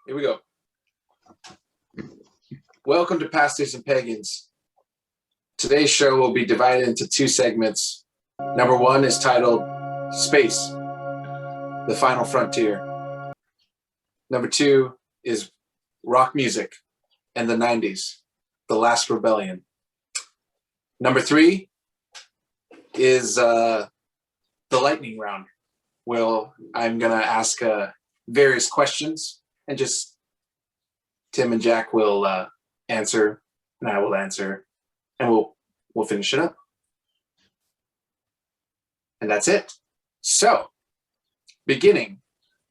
Here we go. Welcome to Pastors and Pagans. Today's show will be divided into two segments. Number one is titled Space, the Final Frontier. Number two is rock music and the 90s, the Last Rebellion. Number three is the lightning round. Well, I'm going to ask various questions and just Tim and Jack will answer and I will answer and we'll finish it up. And that's it. So, beginning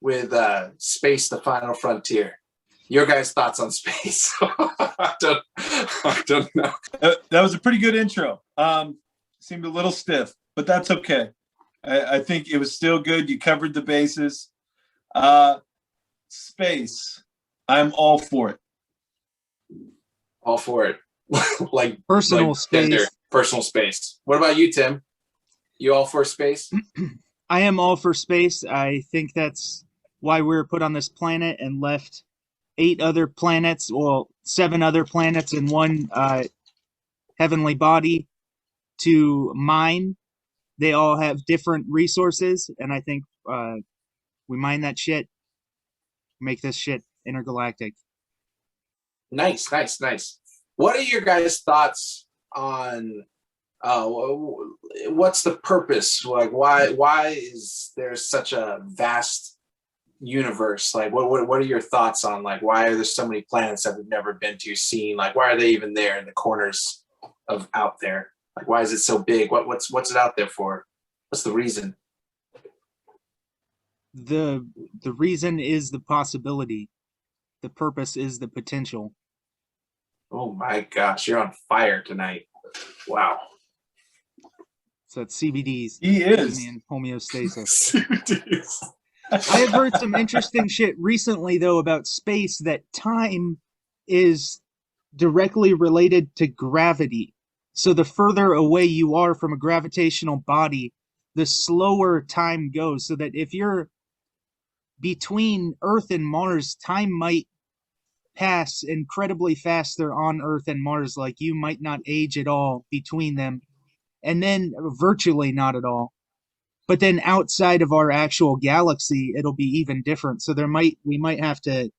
with Space, the Final Frontier. Your guys' thoughts on space? I don't know. That was a pretty good intro. Seemed a little stiff, but that's okay. I think it was still good. You covered the bases. Space. I'm all for it. All for it. like personal space. Gender, personal space. What about you, Tim? You all for space? I am all for space. I think that's why we were put on this planet and left 7 other planets and one heavenly body to mine. They all have different resources, and I think we mine that shit, make this shit intergalactic. Nice. What are your guys' thoughts on what's the purpose? Like, why is there such a vast universe? Like, what are your thoughts on, like, why are there so many planets that we've never been to, seen? Like, why are they even there in the corners of out there? Like, why is it so big? What's it out there for? What's the reason? The reason is the possibility. The purpose is the potential. Oh my gosh, you're on fire tonight. Wow. So it's CBDs. He is. And homeostasis. CBDs. I have heard some interesting shit recently, though, about space, that time is directly related to gravity. So the further away you are from a gravitational body, the slower time goes. So that if you're between Earth and Mars, time might pass incredibly faster on Earth and Mars. Like, you might not age at all between them. And then virtually not at all. But then outside of our actual galaxy, it'll be even different. So we might have to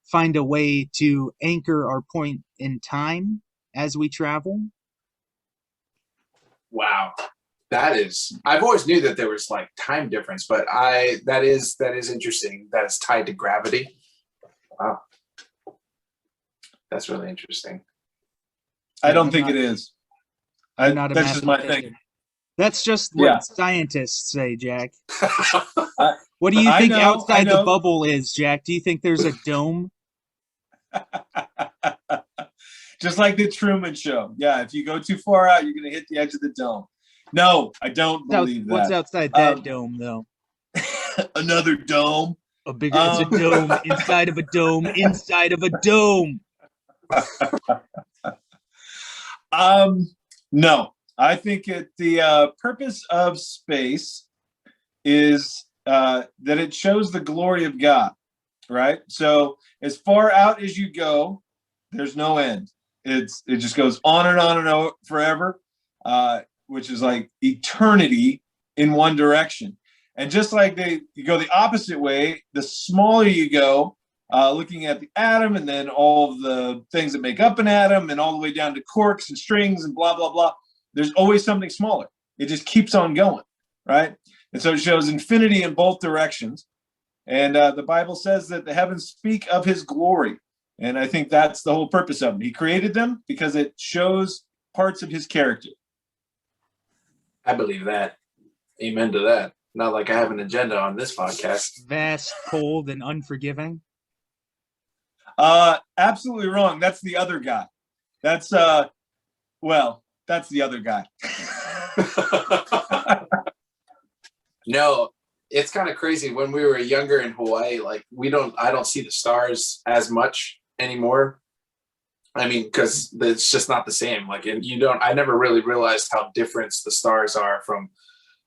find a way to anchor our point in time as we travel. Wow. I've always knew that there was like time difference, but that is interesting. That is tied to gravity. Wow. That's really interesting. I don't think it is. That's just my thing. That's just what scientists say, Jack. What do you think outside the bubble is, Jack? Do you think there's a dome? Just like the Truman Show. Yeah, if you go too far out, you're going to hit the edge of the dome. No, I don't believe that. What's outside that dome, though? Another dome? It's a dome inside of a dome inside of a dome. No. I think the purpose of space is that it shows the glory of God, right? So as far out as you go, there's no end. It just goes on and on forever, which is like eternity in one direction. And just like you go the opposite way, the smaller you go, looking at the atom and then all of the things that make up an atom and all the way down to quarks and strings and blah, blah, blah. There's always something smaller. It just keeps on going, right? And so it shows infinity in both directions. And the Bible says that the heavens speak of his glory. And I think that's the whole purpose of them. He created them because it shows parts of his character. I believe that. Amen to that. Not like I have an agenda on this podcast. Vast, cold, and unforgiving. Absolutely wrong. That's the other guy. That's the other guy. No, it's kind of crazy. When we were younger in Hawaii, like I don't see the stars as much anymore. I mean, because it's just not the same. Like, and I never really realized how different the stars are from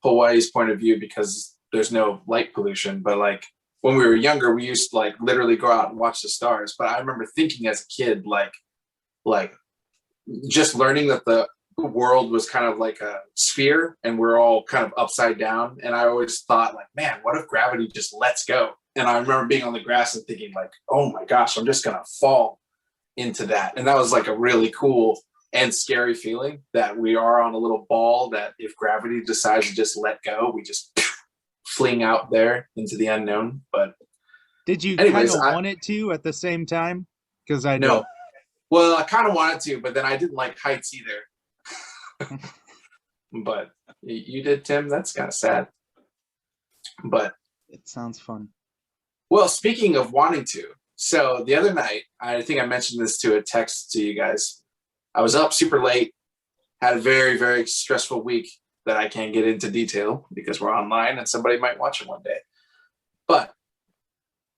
Hawaii's point of view because there's no light pollution. But like, when we were younger, we used to like literally go out and watch the stars. But I remember thinking as a kid, like just learning that the world was kind of like a sphere and we're all kind of upside down. And I always thought like, man, what if gravity just lets go? And I remember being on the grass and thinking like, oh my gosh, I'm just going to fall into that. And that was like a really cool and scary feeling that we are on a little ball that if gravity decides to just let go, we just fling out there into the unknown. But Did you anyways, kind of want it to at the same time? Because I no. don't. Well, I kind of wanted to, but then I didn't like heights either. But you did, Tim. That's kind of sad. But It sounds fun. well, speaking of wanting to, so the other night, I think I mentioned this to a text to you guys. I was up super late, had a very, very stressful week that I can't get into detail because we're online and somebody might watch it one day. But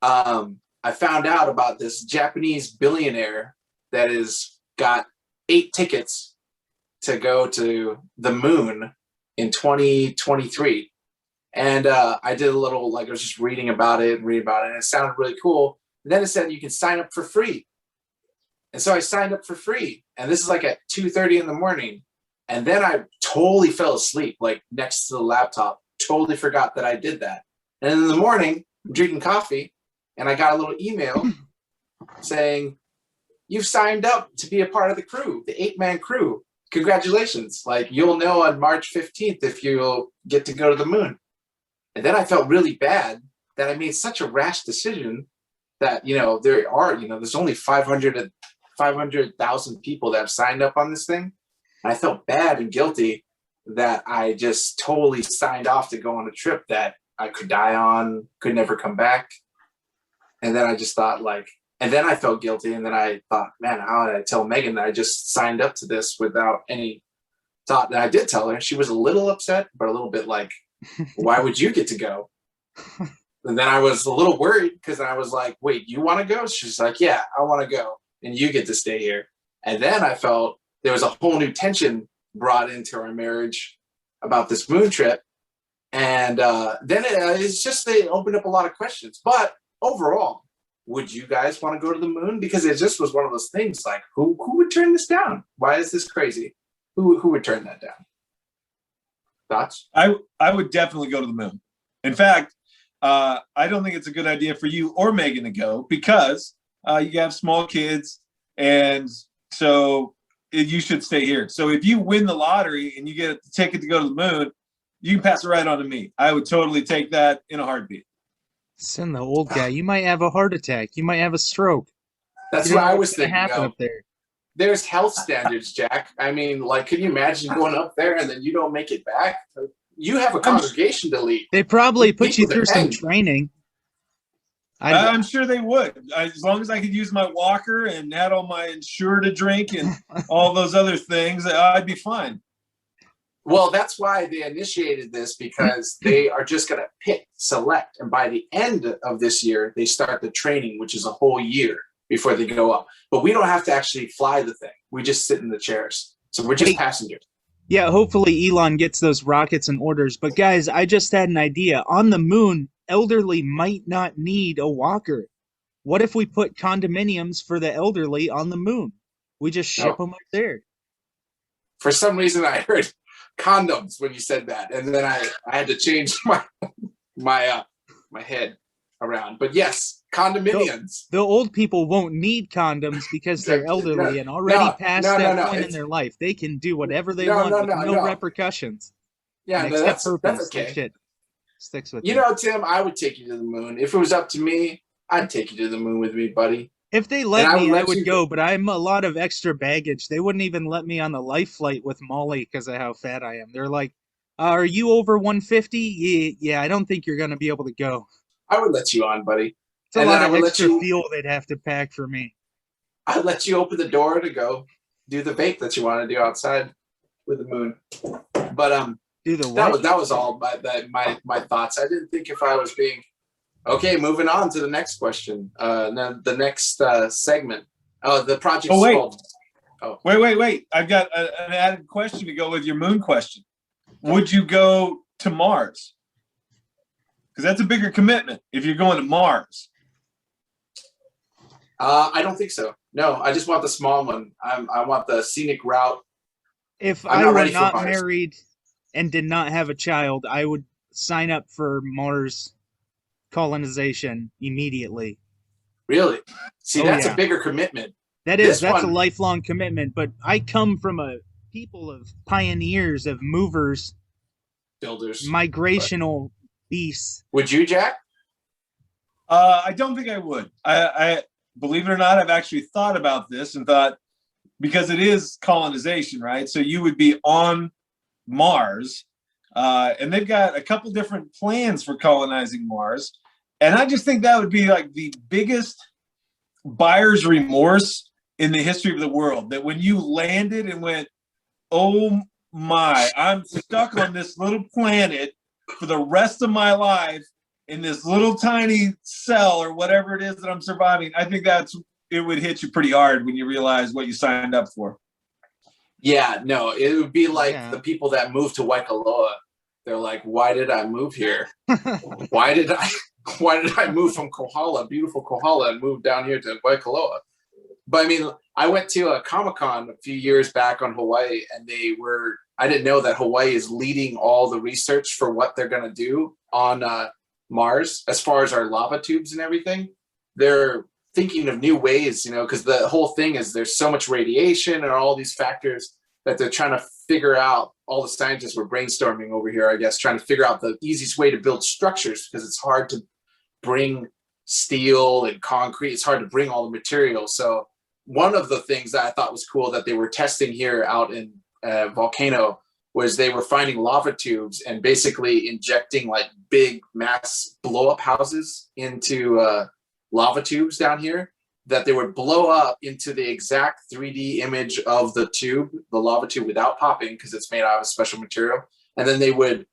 I found out about this Japanese billionaire that has got 8 tickets to go to the moon in 2023. And I did a little, like I was just reading about it, and it sounded really cool. And then it said you can sign up for free. And so I signed up for free. And this is like at 2:30 in the morning. And then I totally fell asleep, like next to the laptop, totally forgot that I did that. And in the morning, I'm drinking coffee, and I got a little email saying, you've signed up to be a part of the crew, the 8-man crew. Congratulations. Like, you'll know on March 15th if you'll get to go to the moon. And then I felt really bad that I made such a rash decision that, there's only 500,000 people that have signed up on this thing. And I felt bad and guilty that I just totally signed off to go on a trip that I could die on, could never come back. And then I just thought and then I felt guilty. And then I thought, man, how did I tell Megan that I just signed up to this without any thought? And I did tell her. She was a little upset, but a little bit like, why would you get to go? And then I was a little worried because I was like, wait, you want to go? She's like, yeah, I want to go. And you get to stay here. And then I felt there was a whole new tension brought into our marriage about this moon trip. And then they opened up a lot of questions. But overall, would you guys want to go to the moon? Because it just was one of those things like, who would turn this down? Why is this crazy? Who would turn that down? Thoughts? I would definitely go to the moon. In fact, I don't think it's a good idea for you or Megan to go because you have small kids, and so you should stay here. So if you win the lottery and you get the ticket to go to the moon, you can pass it right on to me. I would totally take that in a heartbeat. Send the old guy. You might have a heart attack. You might have a stroke. That's what I was thinking. Happen up there. There's health standards, Jack. I mean, like, can you imagine going up there and then you don't make it back? You have a congregation to lead. They probably put you through some training. I'm sure they would. As long as I could use my walker and had all my Ensure to drink and all those other things, I'd be fine. Well, that's why they initiated this, because they are just going to select. And by the end of this year, they start the training, which is a whole year before they go up. But we don't have to actually fly the thing. We just sit in the chairs. So we're just passengers. Yeah, hopefully Elon gets those rockets and orders. But guys, I just had an idea. On the moon, elderly might not need a walker. What if we put condominiums for the elderly on the moon? We just ship them up there. For some reason, I heard condoms when you said that, and then I had to change my head around. But yes, condominiums. The old people won't need condoms because they're elderly and already past that point in their life. They can do whatever they want with no repercussions. Yeah, that's okay. Shit sticks with you know, Tim, I would take you to the moon. If it was up to me, I'd take you to the moon with me, buddy. If they let me, I would go, but I'm a lot of extra baggage. They wouldn't even let me on the life flight with Molly because of how fat I am. They're like, are you over 150? Yeah, I don't think you're going to be able to go. I would let you on, buddy. It's a lot of extra fuel they'd have to pack for me. I'd let you open the door to go do the vape that you want to do outside with the moon. But do the what? That was all my thoughts. I didn't think if I was being... Okay, moving on to the next question. The next segment. Oh, the project. Oh, wait. Called... Oh, wait. I've got an added question to go with your moon question. Would you go to Mars? Because that's a bigger commitment if you're going to Mars. I don't think so. No, I just want the small one. I want the scenic route. If I'm I not were ready for not Mars. married and did not have a child, I would sign up for Mars colonization immediately. Really? See, Oh, that's yeah. a bigger commitment. That's a one- lifelong commitment, but I come from a people of pioneers, of movers, Builders. migrational beasts. Would you, Jack? I don't think I would. I believe it or not, I've actually thought about this and thought, because it is colonization, right? So you would be on Mars, and they've got a couple different plans for colonizing Mars. And I just think that would be like the biggest buyer's remorse in the history of the world. That when you landed and went, oh my, I'm stuck on this little planet for the rest of my life in this little tiny cell or whatever it is that I'm surviving. I think it would hit you pretty hard when you realize what you signed up for. Yeah, no, it would be like Yeah. the people that moved to Waikoloa. They're like, why did I move here? Why did I move from Kohala, beautiful Kohala, and move down here to Waikoloa? But I mean, I went to a Comic-Con a few years back on Hawaii, and I didn't know that Hawaii is leading all the research for what they're going to do on Mars as far as our lava tubes and everything. They're thinking of new ways, because the whole thing is there's so much radiation and all these factors that they're trying to figure out. All the scientists were brainstorming over here, I guess, trying to figure out the easiest way to build structures, because it's hard to bring steel and concrete. It's hard to bring all the materials. So one of the things that I thought was cool that they were testing here out in Volcano was they were finding lava tubes and basically injecting like big mass blow up houses into lava tubes down here, that they would blow up into the exact 3D image of the lava tube without popping, because it's made out of a special material. And then they would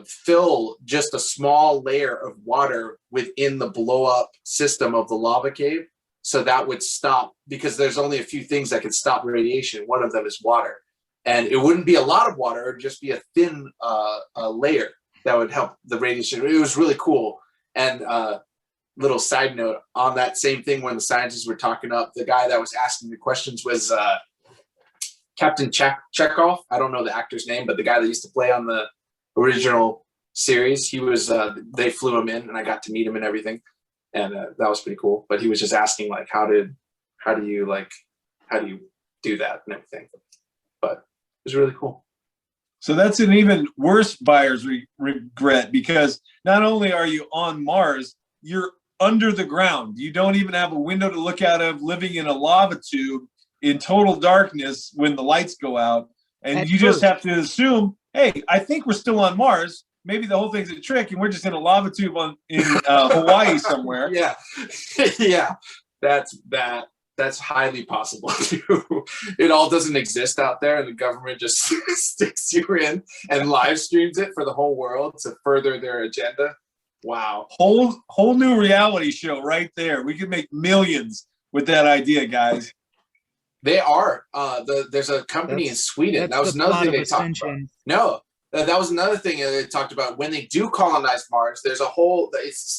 fill just a small layer of water within the blow up system of the lava cave. So that would stop, because there's only a few things that can stop radiation. One of them is water. And it wouldn't be a lot of water, it would just be a thin layer that would help the radiation. It was really cool. And little side note on that same thing, when the scientists were talking up, the guy that was asking the questions was Captain Chekhov. I don't know the actor's name, but the guy that used to play on the original series, he was, they flew him in and I got to meet him and everything. And that was pretty cool. But he was just asking like, how do you do that and everything? But it was really cool. So that's an even worse buyer's regret, because not only are you on Mars, you're under the ground. You don't even have a window to look out of, living in a lava tube in total darkness when the lights go out. And you just have to assume, hey, I think we're still on Mars. Maybe the whole thing's a trick and we're just in a lava tube in Hawaii somewhere. Yeah. Yeah. That's highly possible too. It all doesn't exist out there, and the government just sticks you in and live streams it for the whole world to further their agenda. Wow. Whole new reality show right there. We could make millions with that idea, guys. They are. There's a company in Sweden. That was another thing they talked about. No, that was another thing they talked about. When they do colonize Mars, there's a whole,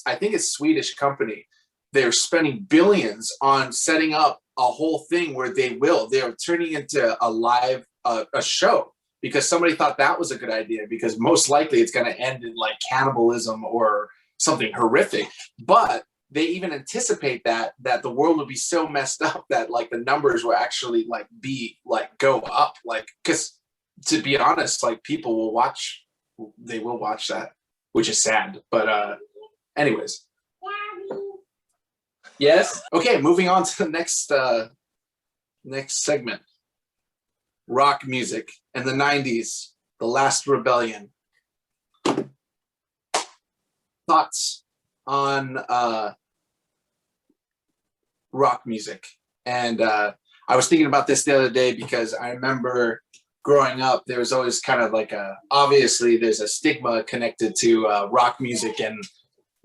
I think it's Swedish company. They're spending billions on setting up a whole thing where they're turning into a live, a show, because somebody thought that was a good idea, because most likely it's going to end in like cannibalism or something horrific. But they even anticipate that the world will be so messed up that like the numbers will actually like go up, like, because to be honest, like people will watch that, which is sad. But anyways. Yes. Okay, moving on to the next segment. Rock music in the 90s, the last rebellion. Thoughts on rock music. And I was thinking about this the other day, because I remember growing up, there was always kind of like obviously there's a stigma connected to rock music and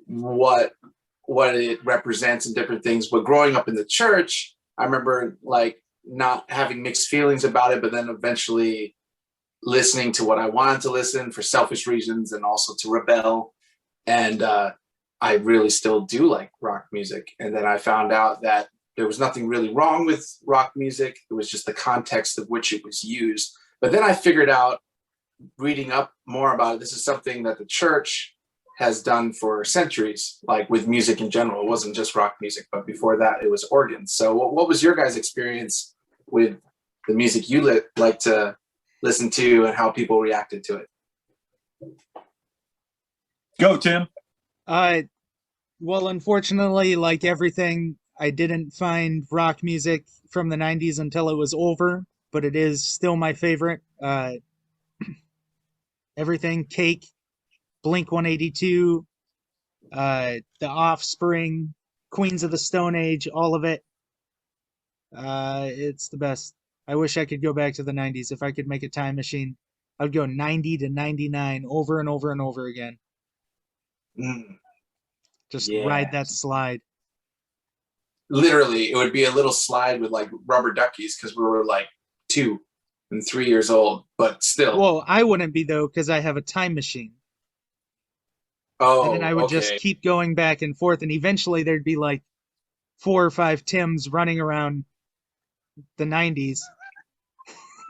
what it represents and different things. But growing up in the church, I remember like not having mixed feelings about it, but then eventually listening to what I wanted to listen for selfish reasons and also to rebel. And I really still do like rock music. And then I found out that there was nothing really wrong with rock music. It was just the context of which it was used. But then I figured out, reading up more about it, this is something that the church has done for centuries, like with music in general. It wasn't just rock music, but before that it was organs. So what was your guys' experience with the music you like to listen to and how people reacted to it? Go, Tim. Well, unfortunately, like everything, I didn't find rock music from the 90s until it was over, but it is still my favorite. Everything, Cake, Blink 182, The Offspring, Queens of the Stone Age, all of it. It's the best. I wish I could go back to the 90s. If I could make a time machine, I'd go 90 to 99 over and over and over again. Just ride that slide. Literally, it would be a little slide with like rubber duckies because we were like 2 and 3 years old, but still. Well, I wouldn't be though because I have a time machine. Oh, and then I would just keep going back and forth, and eventually there'd be like 4 or 5 Tims running around the 90s.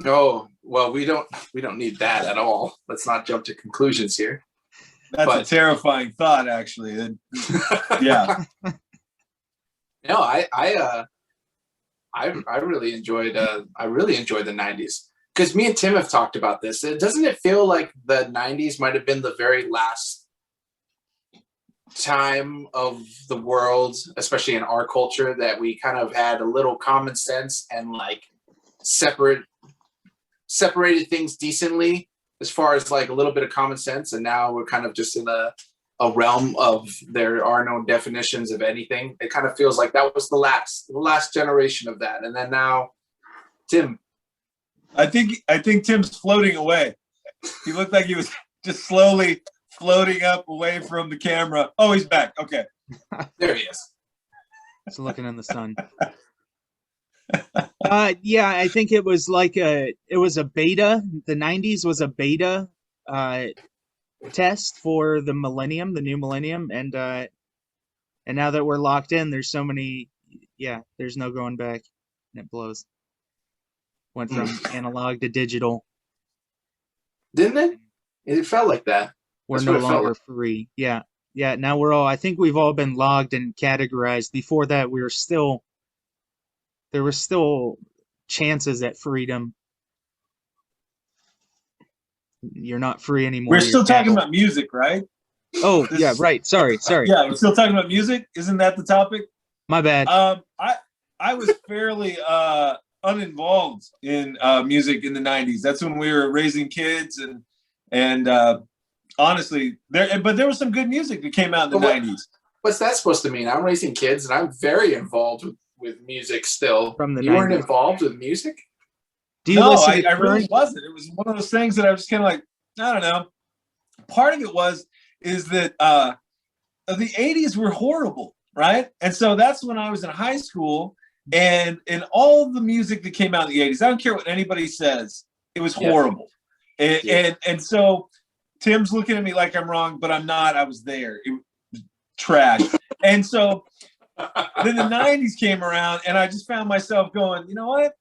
Oh, well, we don't need that at all. Let's not jump to conclusions here. That's a terrifying thought, actually. Yeah. No, I really enjoyed the 90s, because me and Tim have talked about this. Doesn't it feel like the 90s might have been the very last time of the world, especially in our culture, that we kind of had a little common sense and like separated things decently as far as like a little bit of common sense, and now we're kind of just in a realm of there are no definitions of anything. It kind of feels like that was the last generation of that. And then now, Tim. I think Tim's floating away. He looked like he was just slowly floating up away from the camera. Oh, he's back. Okay. There he is. Just looking in the sun. Yeah, I think it was like it was a beta. The 90s was a beta test for the millennium, the new millennium, and now that we're locked in, there's so many. Yeah, there's no going back, and it blows. Went from analog to digital. Didn't it? It felt like that. We're no longer free. Yeah. Now we're all. I think we've all been logged and categorized. Before that, there were still chances at freedom. You're not free anymore. We're still talking about music, right? Oh, yeah, right. Sorry. Yeah, we're still talking about music. Isn't that the topic? My bad. I was fairly uninvolved in music in the 90s. That's when we were raising kids, and honestly, there was some good music that came out in the 90s. What's that supposed to mean? I'm raising kids, and I'm very involved with music still. From the you 90s. Weren't involved with music? No, I really wasn't. It was one of those things that I was just kind of like, I don't know. Part of it is that the 80s were horrible, right? And so that's when I was in high school, and all the music that came out in the 80s, I don't care what anybody says, it was horrible. And so Tim's looking at me like I'm wrong, but I'm not. I was there. It was trash. And so then the 90s came around, and I just found myself going, you know what?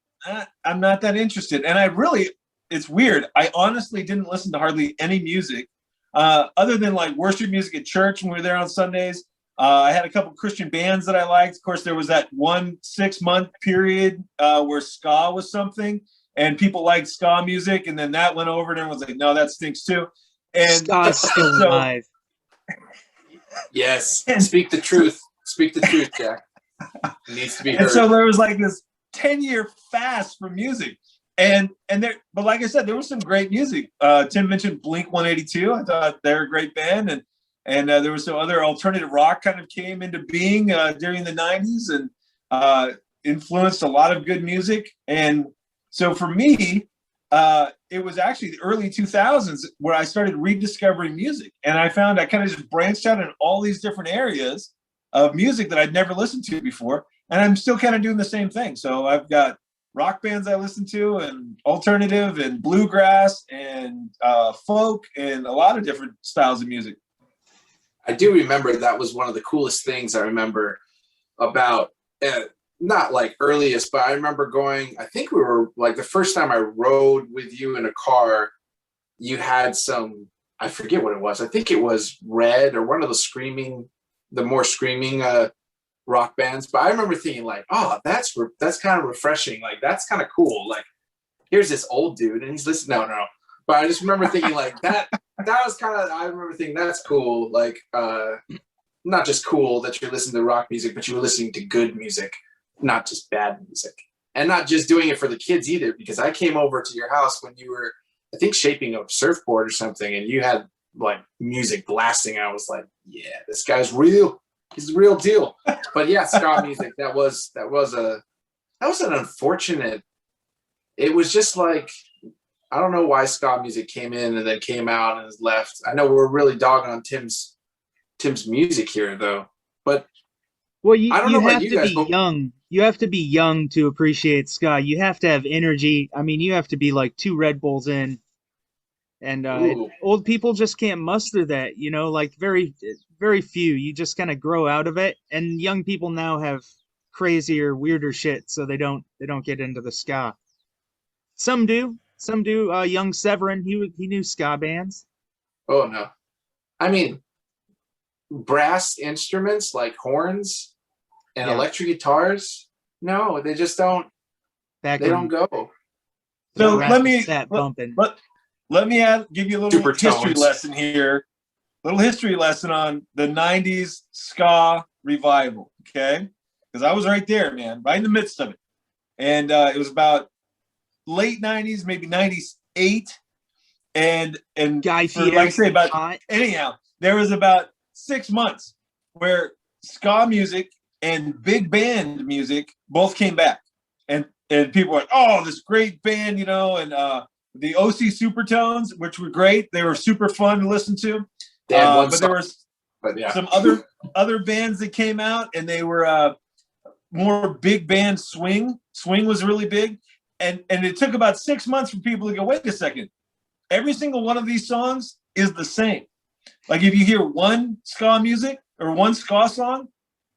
I'm not that interested. And it's weird. I honestly didn't listen to hardly any music other than like worship music at church when we were there on Sundays. I had a couple Christian bands that I liked. Of course, there was that 1 6-month period where ska was something, and people liked ska music. And then that went over, and everyone's like, no, that stinks too. And Ska's still alive. Yes. Speak the truth. Speak the truth, Jack. It needs to be heard. And so there was like this 10-year fast for music, but like I said, there was some great music. Tim mentioned Blink 182. I thought they're a great band, and there was some other alternative rock kind of came into being during the 90s and influenced a lot of good music. And so for me, it was actually the early 2000s where I started rediscovering music, and I found I kind of just branched out in all these different areas of music that I'd never listened to before. And I'm still kind of doing the same thing. So I've got rock bands I listened to, and alternative and bluegrass and folk and a lot of different styles of music. I do remember that was one of the coolest things I remember about, not like earliest, but I remember going, I think we were like the first time I rode with you in a car, you had some, I forget what it was. I think it was Red or one of the more screaming rock bands. But I remember thinking like, oh, that's kind of refreshing. Like, that's kind of cool. Like, here's this old dude and he's listening. No. But I just remember thinking like that was kind of, I remember thinking that's cool. Like, not just cool that you're listening to rock music, but you were listening to good music, not just bad music. And not just doing it for the kids either, because I came over to your house when you were, I think, shaping a surfboard or something, and you had like music blasting. I was like, yeah, this guy's real. He's the real deal. But yeah, ska music, that was an unfortunate, it was just like, I don't know why ska music came in and then came out and has left. I know we're really dogging on Tim's music here though, but well, you, I don't you know about have you to guys, be but young. You have to be young to appreciate ska. You have to have energy. I mean, you have to be like 2 Red Bulls in, and ooh, old people just can't muster that. You know, like very few. You just kind of grow out of it, and young people now have crazier, weirder shit, so they don't get into the ska. Some do. Some do. Young Severin, he knew ska bands. oh no. I mean, brass instruments like horns and Yeah, electric guitars, no, they just don't, back they don't when go. the So rat let was me sat bumping. let me give you a little Super history tones. lesson here. Little history lesson on the '90s ska revival. Okay, because I was right there, man, right in the midst of it, and it was about late '90s, maybe '98, and Guy for like I Fieri's say about hot. anyhow, there was about 6 months where ska music and big band music both came back, and people were like, oh, this great band, you know, and the OC Supertones, which were great. They were super fun to listen to. They had one But song, there was but yeah. some other bands that came out, and they were more big band swing. Swing was really big, and it took about 6 months for people to go, wait a second, every single one of these songs is the same. Like if you hear one ska music or one ska song,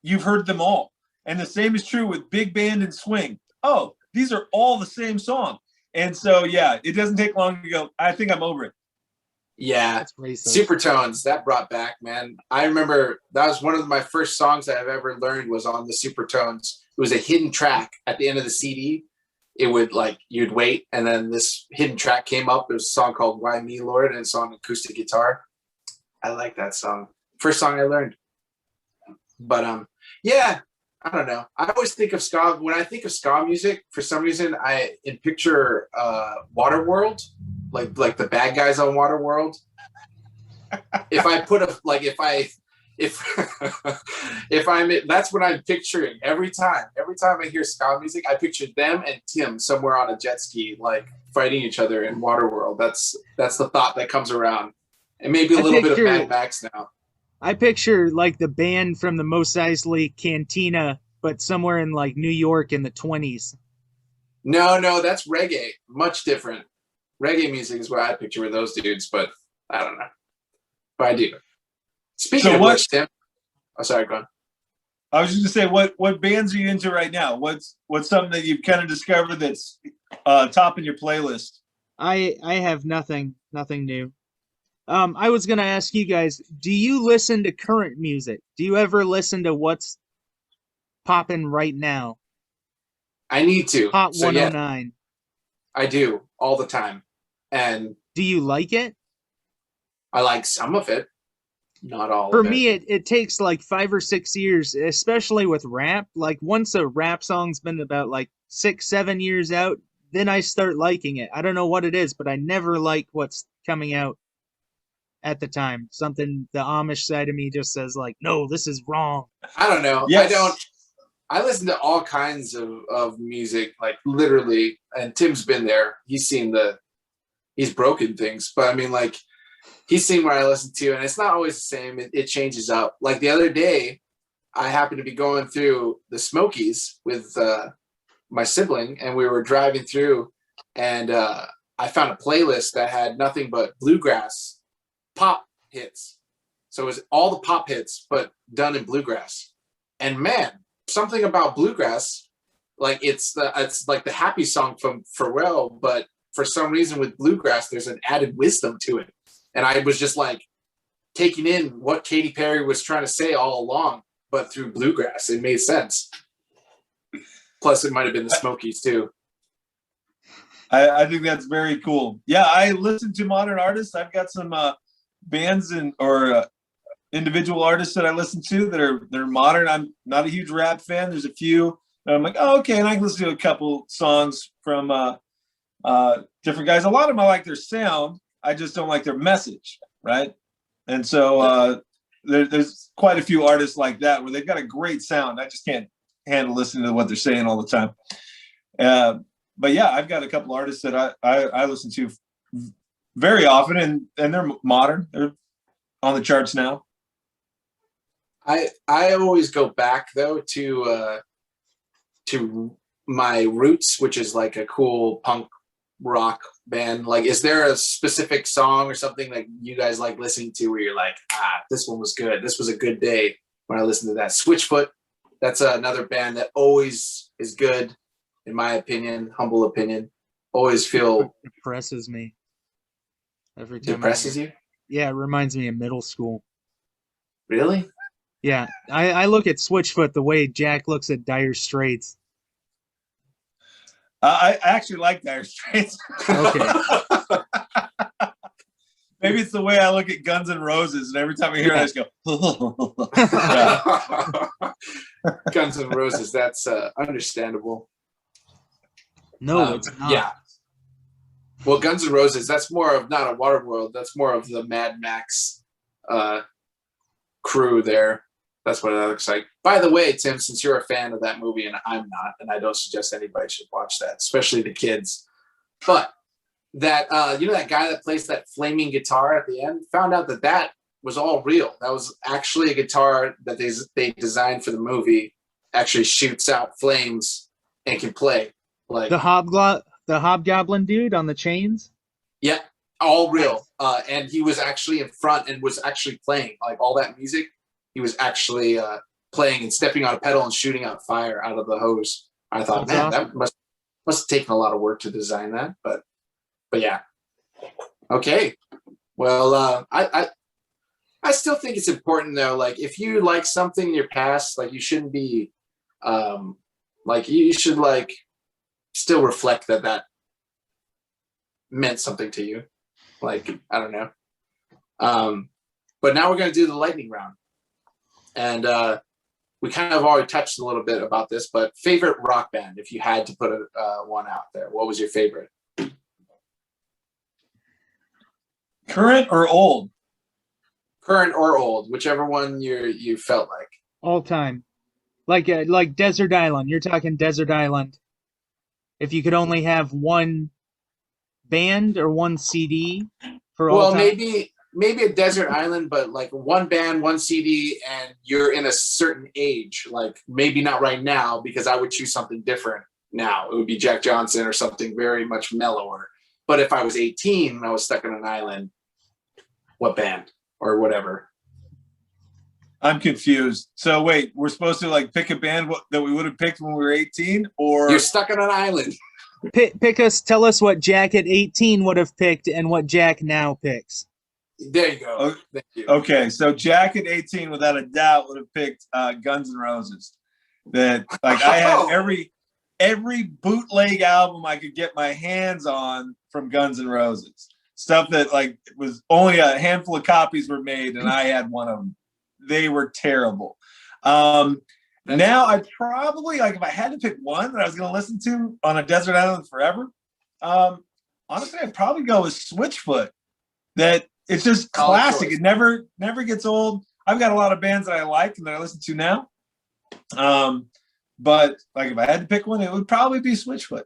you've heard them all. And the same is true with big band and swing. Oh, these are all the same song. And so, yeah, it doesn't take long to go, I think I'm over it. Yeah, That's racist. Supertones, that brought back, man. I remember that was one of my first songs that I've ever learned was on the Supertones. It was a hidden track at the end of the CD. It would like, you'd wait, and then this hidden track came up. It was a song called Why Me, Lord, and it's on acoustic guitar. I like that song. First song I learned. But yeah, I don't know. I always think of ska. When I think of ska music, for some reason, I picture Waterworld, like the bad guys on Waterworld. If I put a like, if I'm, that's what I'm picturing every time. Every time I hear ska music, I picture them and Tim somewhere on a jet ski, like fighting each other in Waterworld. That's the thought that comes around, and maybe a little bit of Mad Max now. I picture like the band from the Mos Eisley Cantina, but somewhere in like New York in the 20s. No, that's reggae. Much different. Reggae music is what I picture with those dudes, but I don't know. But I do. Speaking of which, Tim. Oh, sorry, go on. I was just gonna say, what bands are you into right now? What's something that you've kind of discovered that's topping your playlist? I have nothing new. I was gonna ask you guys, do you listen to current music? Do you ever listen to what's popping right now? I need to. Hot So yeah, 109. I do all the time. And Do you like it? I like some of it, not all For of it. me, it takes like 5 or 6 years, especially with rap. Like once a rap song's been about like 6, 7 years out, then I start liking it. I don't know what it is, but I never like what's coming out at the time. Something the Amish side of me just says like, no, this is wrong. I don't know. Yes. I listen to all kinds of music, like literally, and Tim's been there. He's broken things, but I mean, like, he's seen what I listen to, and it's not always the same. It changes up. Like the other day, I happened to be going through the Smokies with my sibling, and we were driving through, and I found a playlist that had nothing but bluegrass pop hits. So it was all the pop hits, but done in bluegrass. And man, something about bluegrass, like it's like the happy song from Pharrell, but for some reason with bluegrass, there's an added wisdom to it. And I was just like taking in what Katy Perry was trying to say all along, but through bluegrass. It made sense. Plus, it might have been the Smokies too. I think that's very cool. Yeah, I listen to modern artists. I've got some bands or individual artists that I listen to they're modern. I'm not a huge rap fan. There's a few that I'm like, oh, okay, and I can listen to a couple songs from different guys. A lot of them I like their sound. I just don't like their message, right? And so there's quite a few artists like that where they've got a great sound. I just can't handle listening to what they're saying all the time. But yeah, I've got a couple artists that I listen to very often, and they're modern. They're on the charts now. I always go back though to my roots, which is like a cool punk rock band. Like, is there a specific song or something that you guys like listening to where you're like, this one was good. This was a good day when I listened to that. Switchfoot, that's another band that always is good, in my opinion, humble opinion. Always feel depresses me every time. Depresses you? Yeah, it reminds me of middle school. Really? Yeah, I look at Switchfoot the way Jack looks at Dire Straits. I actually like Dire Straits. Okay. Maybe it's the way I look at Guns N' Roses, and every time I hear it, I just go, Guns N' Roses, that's understandable. No, it's not. Yeah. Well, Guns N' Roses, that's more of not a Waterworld. That's more of the Mad Max crew there. That's what that looks like. By the way, Tim, since you're a fan of that movie, and I'm not, and I don't suggest anybody should watch that, especially the kids. But that, that guy that plays that flaming guitar at the end, found out that was all real. That was actually a guitar that they designed for the movie. Actually shoots out flames and can play. Like the hobgoblin dude on the chains. Yeah, all real. And he was actually in front and was actually playing like all that music. He was actually playing and stepping on a pedal and shooting out fire out of the hose. I thought, That's awesome. that must have taken a lot of work to design that. But yeah. Okay. Well, I still think it's important though. Like if you like something in your past, like you shouldn't be, like you should like still reflect that meant something to you. Like, I don't know. But now we're going to do the lightning round. And we kind of already touched a little bit about this, but favorite rock band, if you had to put one out there, what was your favorite? current or old? Current or old, whichever one you felt like. All time. Like Desert Island. You're talking Desert Island. If you could only have one band or one CD for all time. Well, maybe a Desert Island, but like one band, one CD, and you're in a certain age. Like maybe not right now, because I would choose something different now. It would be Jack Johnson or something very much mellower. But if I was 18 and I was stuck on an island, what band or whatever? I'm confused. So wait, we're supposed to like pick a band that we would have picked when we were 18, or you're stuck on an island. Tell us what Jack at 18 would have picked and what Jack now picks. There you go. Thank you. Okay, so Jack at 18, without a doubt, would have picked Guns N' Roses. That like I had every bootleg album I could get my hands on from Guns N' Roses. Stuff that like was only a handful of copies were made, and I had one of them. They were terrible. Now I probably, like, if I had to pick one that I was going to listen to on a desert island forever, honestly, I'd probably go with Switchfoot. That it's just classic. It never gets old. I've got a lot of bands that I like and that I listen to now. But like if I had to pick one, it would probably be Switchfoot.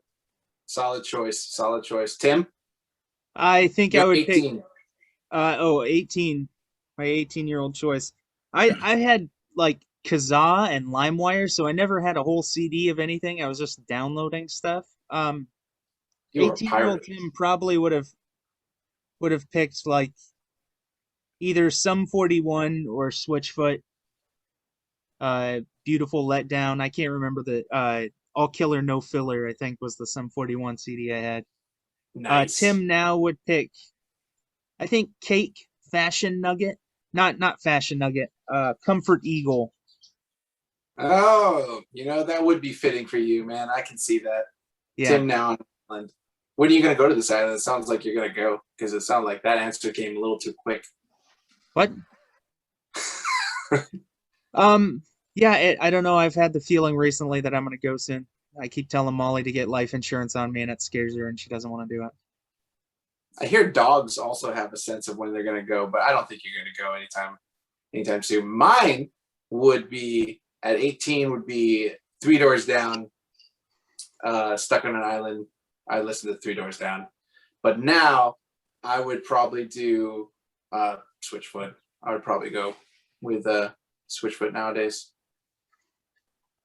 Solid choice. Tim? I think I would 18. pick 18. My 18-year-old choice. I had like Kazaa and LimeWire, so I never had a whole CD of anything. I was just downloading stuff. You were a 18-year-old pirate. Tim probably would have picked like either Sum 41 or Switchfoot. Beautiful Letdown. I can't remember the All Killer No Filler, I think was the Sum 41 CD I had. Nice. Tim now would pick, I think, Cake, Fashion Nugget. Not Fashion Nugget. Comfort Eagle. Oh, that would be fitting for you, man. I can see that. Yeah. Tim now on island. When are you going to go to this island? It sounds like you're going to go because it sounded like that answer came a little too quick. What? Yeah, I don't know. I've had the feeling recently that I'm gonna go soon. I keep telling Molly to get life insurance on me, and it scares her, and she doesn't want to do it. I hear dogs also have a sense of when they're going to go, but I don't think you're going to go anytime soon. Mine would be at 18 would be Three Doors Down, Stuck on an Island. I listened to Three Doors Down, but now I would probably do Switchfoot. I would probably go with Switchfoot nowadays.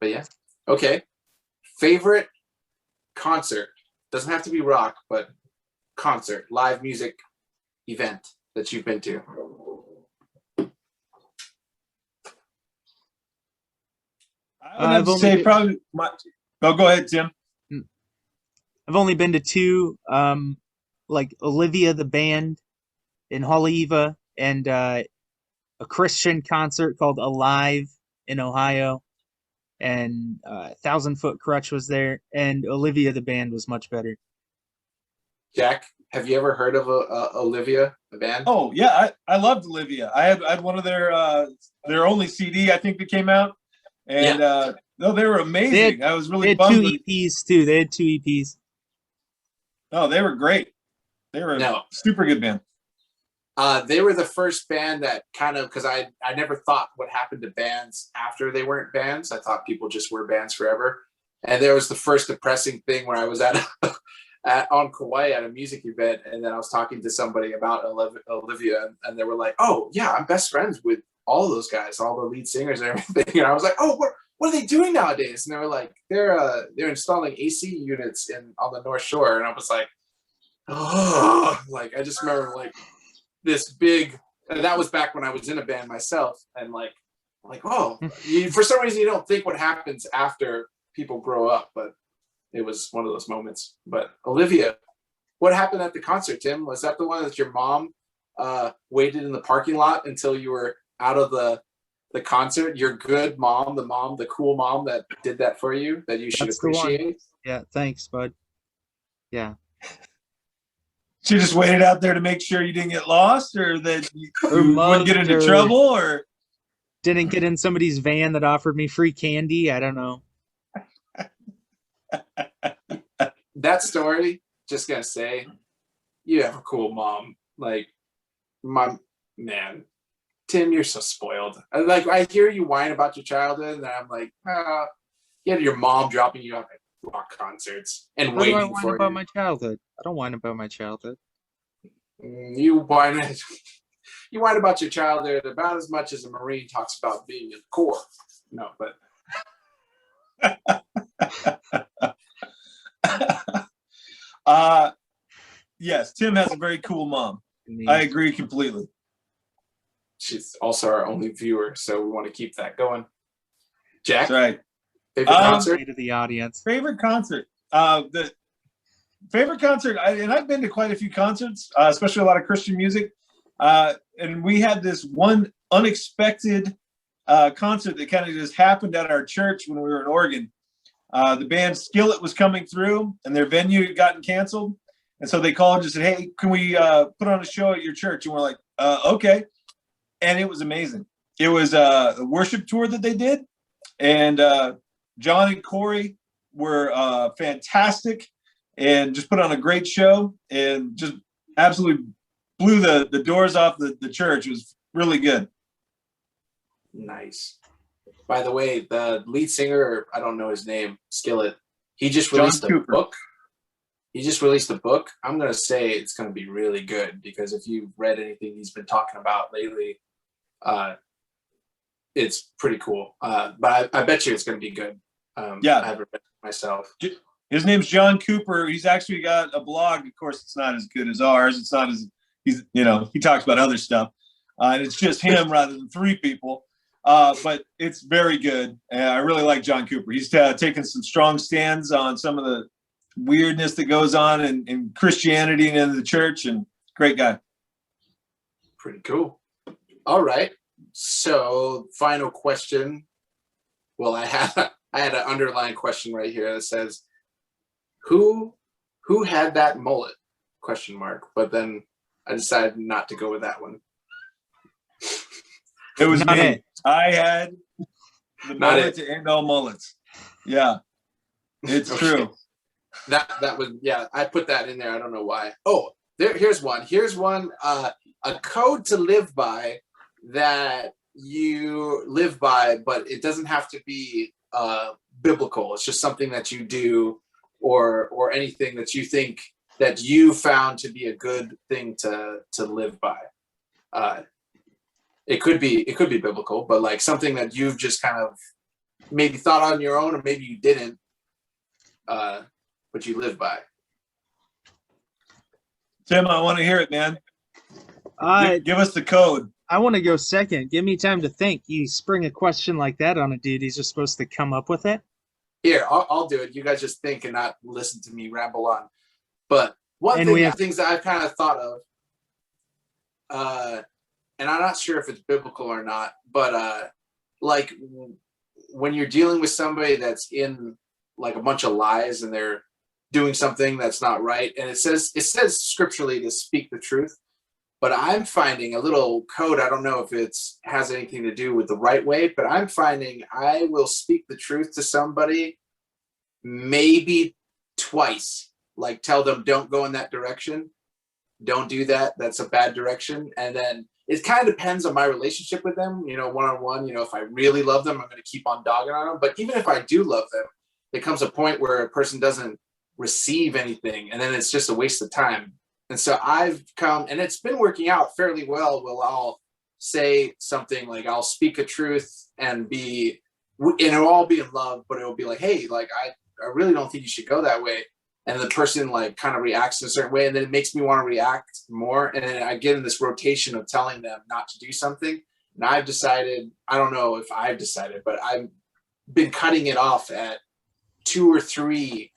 But yeah, okay. Favorite concert doesn't have to be rock, but concert, live music event that you've been to. I would have to say probably Oh, go ahead, Tim. I've only been to two, like Olivia the band in Haleiwa, and a Christian concert called Alive in Ohio, and 1,000 Foot Crutch was there, and Olivia the band was much better. Jack, have you ever heard of Olivia the band? Oh yeah, I loved Olivia. I had one of their only CD I think that came out, and no, they were amazing. I was really bummed. They bummed. had 2 EPs too. They had 2 EPs. Oh, they were great. They were a super good band. They were the first band that kind of, because I never thought what happened to bands after they weren't bands. I thought people just were bands forever. And there was the first depressing thing where I was on Kauai at a music event, and then I was talking to somebody about Olivia, and they were like, "Oh yeah, I'm best friends with all of those guys, all the lead singers and everything." And I was like, "Oh, what are they doing nowadays?" And they were like, "They're installing AC units on the North Shore." And I was like, "Oh," like I just remember like this big. And that was back when I was in a band myself, and like oh, for some reason you don't think what happens after people grow up, but it was one of those moments. But Olivia, what happened at the concert, Tim? Was that the one that your mom waited in the parking lot until you were out of the concert? Your good mom, the cool mom that did that for you, that you should appreciate? Yeah, thanks, bud. Yeah. She just waited out there to make sure you didn't get lost, or that you wouldn't get into trouble, or didn't get in somebody's van that offered me free candy. I don't know. That story, just gonna say, you have a cool mom. Like, my man, Tim, you're so spoiled. Like, I hear you whine about your childhood, and I'm like, you had your mom dropping you off at rock concerts and waiting for you. I whine about my childhood? I don't whine about my childhood. You whine about your childhood about as much as a Marine talks about being in the Corps. No, but. Yes, Tim has a very cool mom. I agree completely. She's also our only viewer, so we want to keep that going. Jack, that's right. Favorite concert? To the audience. Favorite concert. The favorite concert, and I've been to quite a few concerts, especially a lot of Christian music. And we had this one unexpected concert that kind of just happened at our church when we were in Oregon. The band Skillet was coming through, and their venue had gotten canceled. And so they called and just said, "Hey, can we put on a show at your church?" And we're like, okay. And it was amazing. It was a worship tour that they did. And John and Corey were fantastic and just put on a great show and just absolutely blew the doors off the church. It was really good. Nice. By the way, the lead singer, I don't know his name, Skillet, he just released a book. He just released a book. I'm going to say it's going to be really good, because if you've read anything he's been talking about lately, it's pretty cool. But I bet you it's going to be good. Yeah. I haven't read it myself. His name's John Cooper. He's actually got a blog. Of course, it's not as good as ours. It's not as he talks about other stuff, and it's just him rather than three people. But it's very good. And I really like John Cooper. He's taken some strong stands on some of the weirdness that goes on in Christianity and in the church, and great guy. Pretty cool. All right. So final question. Well, I had an underlying question right here that says, who had that mullet? ? But then I decided not to go with that one. It was Not me. it. I had the Not mullet to end all mullets. Yeah, it's Okay. true. That was, yeah, I put that in there. I don't know why. Oh, here's one. Here's one. A code to live by that you live by, but it doesn't have to be biblical. It's just something that you do, or anything that you think that you found to be a good thing to live by. It could be biblical, but like something that you've just kind of maybe thought on your own, or maybe you didn't, but you live by. Tim, I want to hear it, man. I Give us the code. want to go second. Give me time to think. You spring a question like that on a dude, he's just supposed to come up with it. Here, I'll do it. You guys just think and not listen to me ramble on. But one And thing, we have- things that I've kind of thought of, and I'm not sure if it's biblical or not, but like when you're dealing with somebody that's in like a bunch of lies and they're doing something that's not right, and it says scripturally to speak the truth, but I'm finding a little code. I don't know if it's has anything to do with the right way, but I'm finding I will speak the truth to somebody maybe twice, like tell them don't go in that direction, don't do that, that's a bad direction. And then it kind of depends on my relationship with them, one-on-one. If I really love them, I'm going to keep on dogging on them. But even if I do love them, there comes a point where a person doesn't receive anything, and then it's just a waste of time. And so I've come, and it's been working out fairly well. I'll say something like, I'll speak a truth and it'll all be in love, but it'll be like, hey, like I really don't think you should go that way. And the person like kind of reacts in a certain way, and then it makes me want to react more. And then I get in this rotation of telling them not to do something. And I've decided, I don't know if I've decided, but I've been cutting it off at 2 or 3.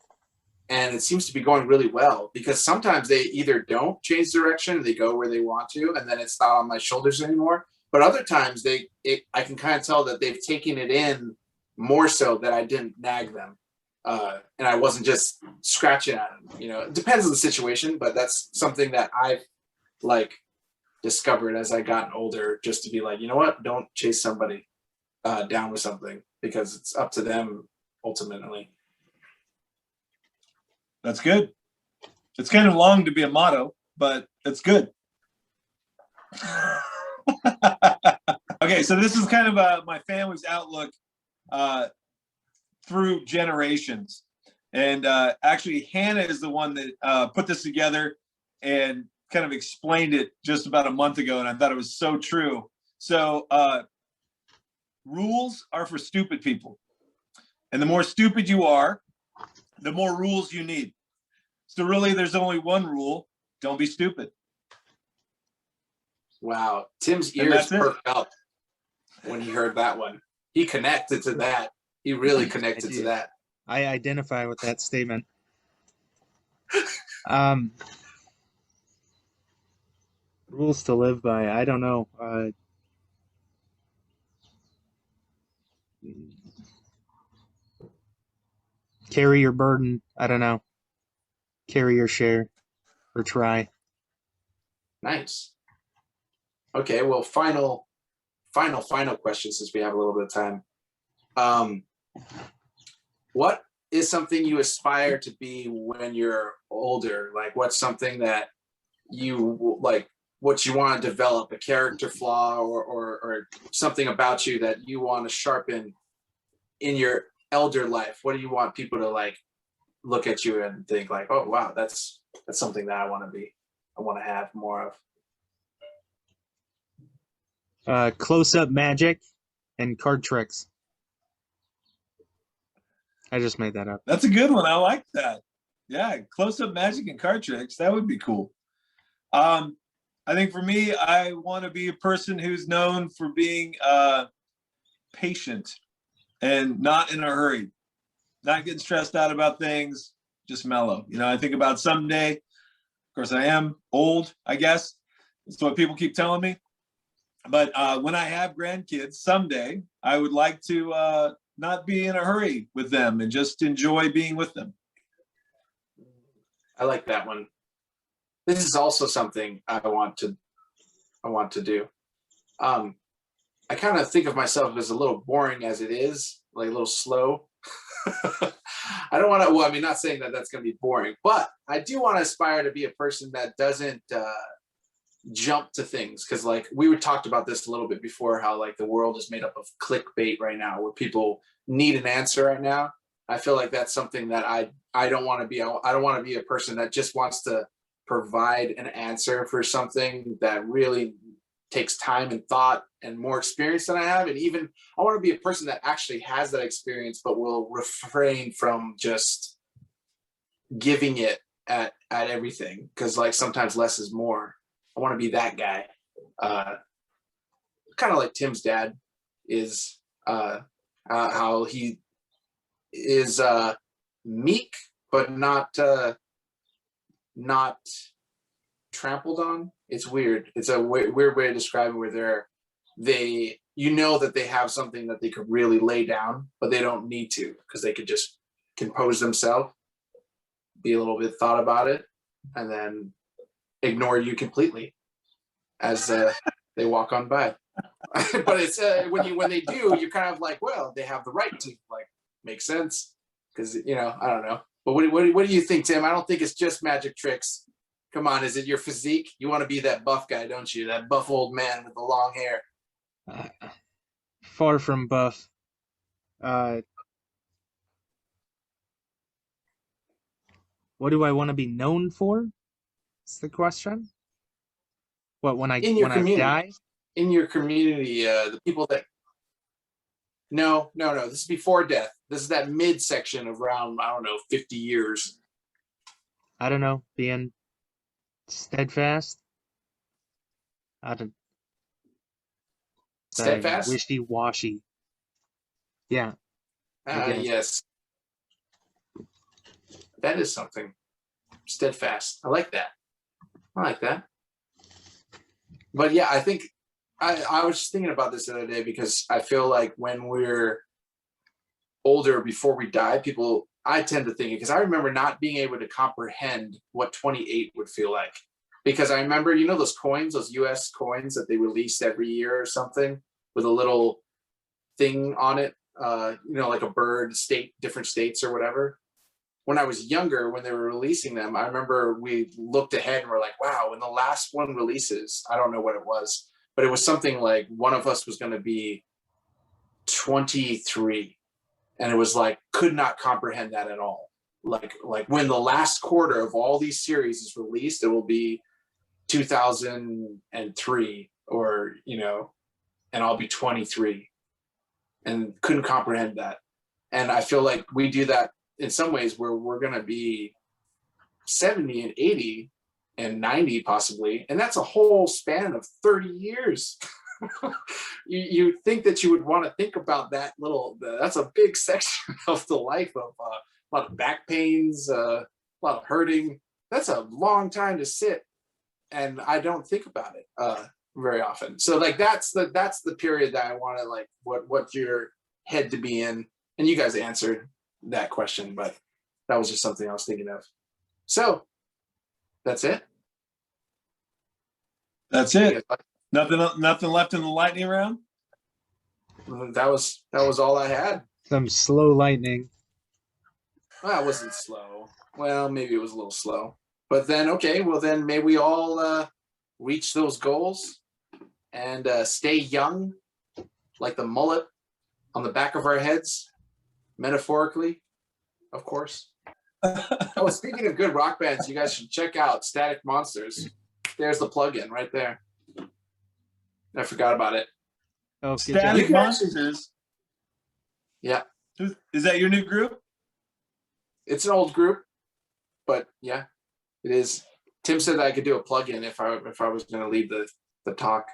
And it seems to be going really well, because sometimes they either don't change direction, they go where they want to, and then it's not on my shoulders anymore. But other times I can kind of tell that they've taken it in more so that I didn't nag them. And I wasn't just scratching at them. It depends on the situation, but that's something that I've like discovered as I gotten older, just to be like, you know what, don't chase somebody down with something, because it's up to them ultimately. That's good. It's kind of long to be a motto, but it's good. Okay, so this is kind of my family's outlook through generations. And actually, Hannah is the one that put this together and kind of explained it just about a month ago, and I thought it was so true. So rules are for stupid people. And the more stupid you are, the more rules you need. So really, there's only one rule: don't be stupid. Wow. Tim's And ears that's it. perked up when he heard that one. He connected to that. He really connected to did. that. I identify with that statement. Rules to live by. I don't know. Carry your burden. I don't know. Carry your share, or try. Nice. Okay, well, final question, since we have a little bit of time. What is something you aspire to be when you're older? Like, what's something that you like, what you want to develop, a character flaw or something about you that you want to sharpen in your elder life? What do you want people to like look at you and think like, oh wow, that's something that I want to have more of? Close-up magic and card tricks. I just made that up. That's a good one. I like that. Yeah, close-up magic and card tricks. That would be cool. I think for me, I want to be a person who's known for being patient and not in a hurry, not getting stressed out about things, just mellow. You know, I think about someday, of course, I am old, I guess. That's what people keep telling me. But when I have grandkids someday, I would like to not be in a hurry with them and just enjoy being with them. I like that one. This is also something I want to do. I kind of think of myself as a little boring as it is, like a little slow. I don't want to, well, I mean, not saying that that's going to be boring, but I do want to aspire to be a person that doesn't jump to things. Cause like we talked about this a little bit before, how like the world is made up of clickbait right now, where people need an answer right now. I feel like that's something that I don't want to be. I don't want to be a person that just wants to provide an answer for something that really takes time and thought and more experience than I have. And even I want to be a person that actually has that experience, but will refrain from just giving it at everything. Cause like sometimes less is more. I want to be that guy. Kind of like Tim's dad is, how he is meek, but not trampled on. It's weird. It's a weird way to describe it, where they you know that they have something that they could really lay down, but they don't need to, because they could just compose themselves, be a little bit thought about it, and then ignore you completely as they walk on by. But it's when they do, you're kind of like, well, they have the right to, like, make sense, because I don't know. But what do you think, Tim? I don't think it's just magic tricks. Come on, is it your physique? You want to be that buff guy, don't you? That buff old man with the long hair. Far from buff. What do I want to be known for? That's the question. What, when I die? In your community, the people that no, this is before death. This is that midsection of around, I don't know, 50 years. I don't know, being steadfast. Steadfast? Wishy-washy. Yeah. Yes. That is something. Steadfast. I like that. But yeah, I think I was just thinking about this the other day, because I feel like when we're older, before we die, I tend to think, because I remember not being able to comprehend what 28 would feel like. Because I remember, those coins, those US coins that they released every year or something, with a little thing on it, like a bird, different states or whatever. When I was younger, when they were releasing them, I remember we looked ahead and we're like, wow, when the last one releases, I don't know what it was, but it was something like one of us was going to be 23. And it was like, could not comprehend that at all. Like when the last quarter of all these series is released, it will be 2003 or, and I'll be 23, and couldn't comprehend that. And I feel like we do that in some ways, where we're going to be 70 and 80 and 90 possibly. And that's a whole span of 30 years. You think that you would want to think about that that's a big section of the life of a lot of back pains, a lot of hurting. That's a long time to sit. And I don't think about it very often. So like, that's the period that I want to, like, what your head to be in. And you guys answered that question, but that was just something I was thinking of. So that's it. Nothing left in the lightning round. That was all I had. Some slow lightning. Well, it wasn't slow. Well, maybe it was a little slow. But then, okay, well then may we all reach those goals and stay young, like the mullet on the back of our heads, metaphorically, of course. Oh, speaking of good rock bands, you guys should check out Static Monsters. There's the plug-in right there. I forgot about it. Oh, good job. Static You can actually- Monsters. Yeah, Is that your new group? it's an old group, but yeah, it is. Tim said that I could do a plug-in if I was going to lead the talk.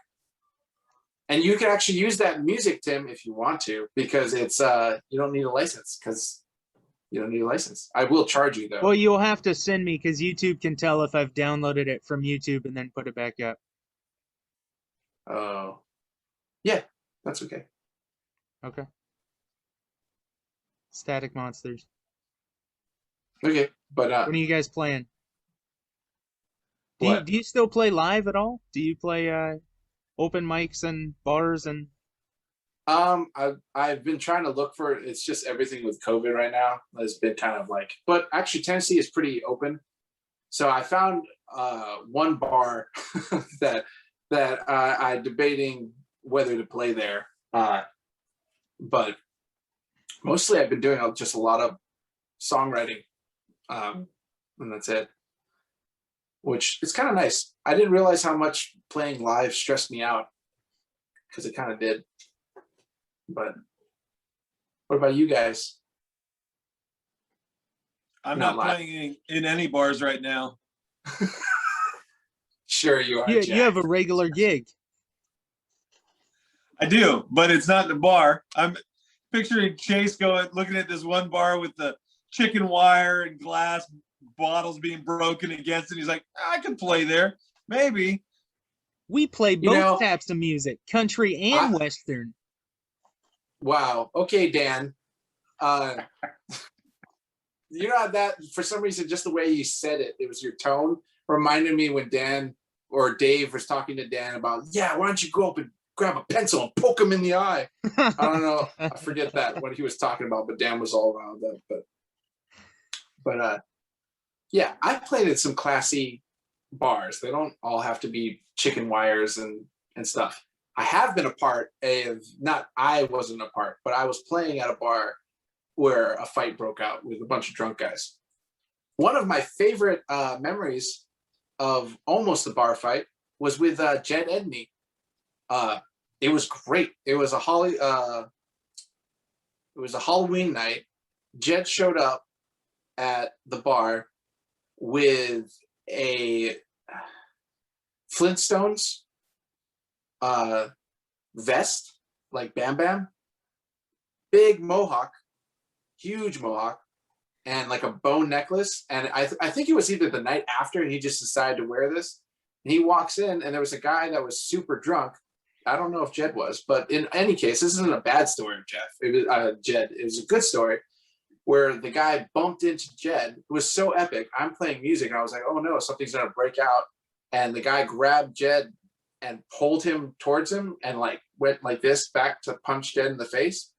And you can actually use that music, Tim, if you want to, because it's you don't need a license because you don't need a license. I will charge you though. Well, you'll have to send me because YouTube can tell if I've downloaded it from YouTube and then put it back up. Oh, yeah, that's okay. Okay. Static Monsters. Okay, but When are you guys playing? what? Do you still play live at all? Do you play open mics and bars and? I've been trying to look for it. It's just everything with COVID right now has been kind of like, but actually Tennessee is pretty open. So I found one bar that I'm debating whether to play there. But mostly I've been doing just a lot of songwriting, and that's it. Which is kind of nice. I didn't realize how much playing live stressed me out, because it kind of did. But what about you guys? I'm Not not live. playing in any bars right now. Sure you are. You Jack. have a regular gig. I do, but it's not in a bar. I'm picturing Chase looking at this one bar with the chicken wire and glass bottles being broken against it. He's like, I can play there. Maybe. We play You both know, types of music, country and Western. Wow. Okay, Dan. You know that for some reason, just the way you said it, it was your tone reminded me when Dan or Dave was talking to Dan about, yeah, why don't you go up and grab a pencil and poke him in the eye? I don't know. I forget that what he was talking about, but Dan was all around that. But yeah, I played at some classy bars. They don't all have to be chicken wires and stuff. I have been a part of, not I wasn't a part, but I was playing at a bar where a fight broke out with a bunch of drunk guys. One of my favorite memories of almost a bar fight was with Jed Edney. It was great. It was a Halloween night. Jed showed up at the bar with a Flintstones vest, like Bam Bam, big mohawk, huge mohawk, and like a bone necklace. And I think it was either the night after and he just decided to wear this. And he walks in and there was a guy that was super drunk. I don't know if Jed was, but in any case, this isn't a bad story of Jeff. It was Jed. It was a good story where the guy bumped into Jed. It was so epic. I'm playing music and I was like, oh no, something's gonna break out. And the guy grabbed Jed and pulled him towards him and like went like this back to punch Jed in the face.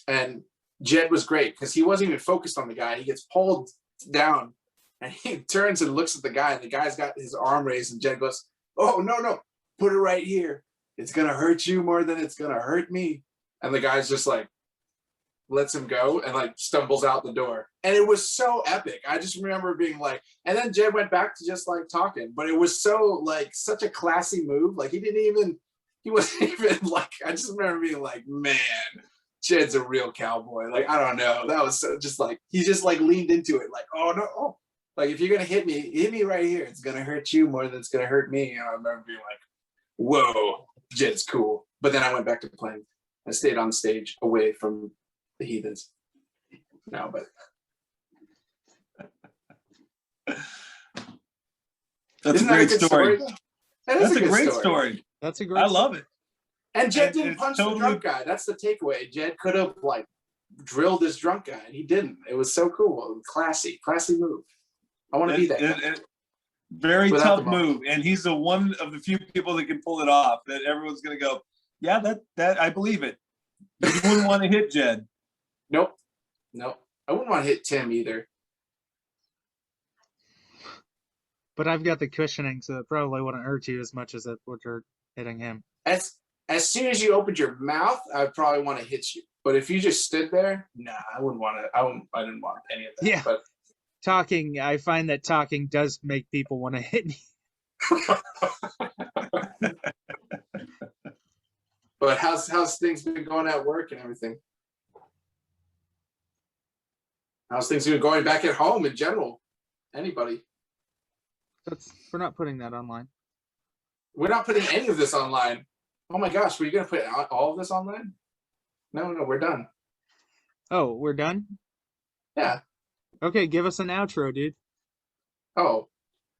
And Jed was great because he wasn't even focused on the guy. He gets pulled down and he turns and looks at the guy and the guy's got his arm raised and Jed goes, oh, no, put it right here. It's going to hurt you more than it's going to hurt me. And the guy's just like, lets him go and like stumbles out the door. And it was so epic. I just remember being like, and then Jed went back to just like talking, but it was so like such a classy move. Like he wasn't even like, I just remember being like, man, Jed's a real cowboy. Like, I don't know. That was so just like, he just like leaned into it. Like, oh no. Oh. Like if you're going to hit me right here. It's going to hurt you more than it's going to hurt me. And I remember being like, whoa, Jed's cool. But then I went back to playing. I stayed on stage away from the heathens. No, but that's a great story. That's a great story. That's a great. I love it. And Jed And didn't it's punch totally- the drunk guy. That's the takeaway. Jed could have like drilled this drunk guy, and he didn't. It was so cool, classy move. I want to be that guy. Very Without tough the ball. move, and he's the one of the few people that can pull it off. That everyone's gonna go, yeah, that I believe it. You wouldn't want to hit Jed. Nope. I wouldn't want to hit Tim either. But I've got the cushioning, so it probably wouldn't hurt you as much as it would hurt hitting him. As soon as you opened your mouth, I'd probably want to hit you. But if you just stood there, nah, I wouldn't want to. I didn't want any of that. Yeah. But I find that talking does make people want to hit me. But how's things been going at work and everything? How's things been going back at home in general? Anybody? We're not putting that online. We're not putting any of this online. Oh my gosh, were you gonna put all of this online? No, we're done. Oh, we're done? Yeah. Okay, give us an outro, dude. Oh,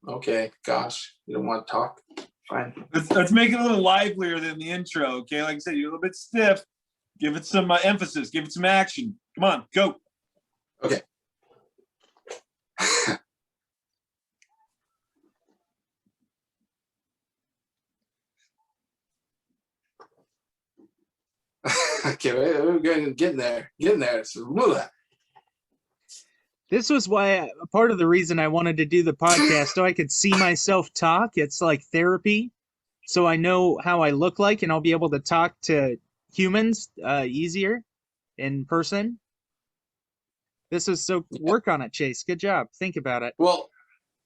okay. Gosh, you don't want to talk? Fine. Let's make it a little livelier than the intro, okay? Like I said, you're a little bit stiff. Give it some emphasis. Give it some action. Come on, go. Okay. Okay, we're getting there. So, This was why part of the reason I wanted to do the podcast, so I could see myself talk. It's like therapy, so I know how I look like, and I'll be able to talk to humans easier in person. This is so work on it, Chase. Good job. Think about it. well,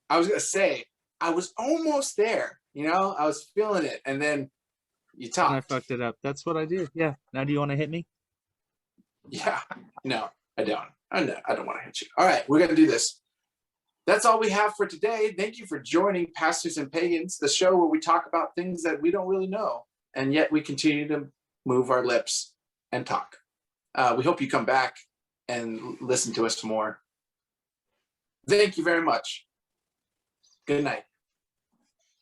I was gonna say I was almost there. I was feeling it, and then you And I talked. fucked it up. That's what I do. Yeah. Now, do you want to hit me? Yeah. No, I don't. I don't want to hit you. All right, we're gonna do this. That's all we have for today. Thank you for joining Pastors and Pagans, the show where we talk about things that we don't really know, and yet we continue to move our lips and talk. We hope you come back and listen to us more. Thank you very much. Good night.